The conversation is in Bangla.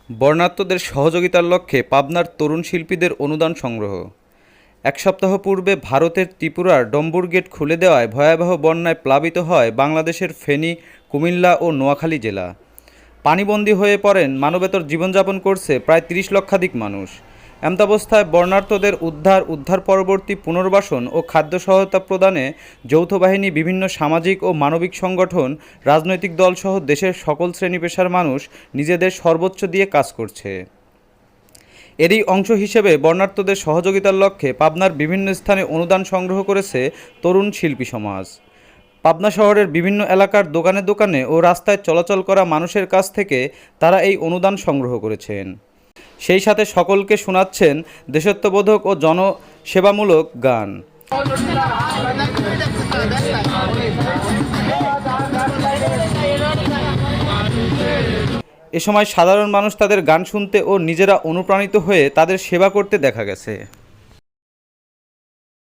বর্ণাঢ্যদের সহযোগিতার লক্ষ্যে পাবনার তরুণ শিল্পীদের অনুদান সংগ্রহ। এক সপ্তাহ পূর্বে ভারতের ত্রিপুরার ডম্বুর গেট খুলে দেওয়ায় ভয়াবহ বন্যায় প্লাবিত হয় বাংলাদেশের ফেনী, কুমিল্লা ও নোয়াখালী জেলা। পানিবন্দী হয়ে পড়েন, মানবেতর জীবনযাপন করছে প্রায় ৩০ লক্ষাধিক মানুষ। এমতাবস্থায় বর্ণাঢ্যদের উদ্ধার পরবর্তী পুনর্বাসন ও খাদ্য সহায়তা প্রদানে যৌথ বাহিনী, বিভিন্ন সামাজিক ও মানবিক সংগঠন, রাজনৈতিক দলসহ দেশের সকল শ্রেণী পেশার মানুষ নিজেদের সর্বোচ্চ দিয়ে কাজ করছে। এরই অংশ হিসেবে বর্ণাঢ্যদের সহযোগিতার লক্ষ্যে পাবনার বিভিন্ন স্থানে অনুদান সংগ্রহ করেছে তরুণ শিল্পী সমাজ। পাবনা শহরের বিভিন্ন এলাকার দোকানে দোকানে ও রাস্তায় চলাচল করা মানুষের কাছ থেকে তারা এই অনুদান সংগ্রহ করেছেন। সেই সাথে সকলকে শোনাচ্ছেন দেশাত্মবোধক ও জনসেবামূলক গান। এ সময় সাধারণ মানুষ তাদের গান শুনতে ও নিজেরা অনুপ্রাণিত হয়ে তাদের সেবা করতে দেখা গেছে।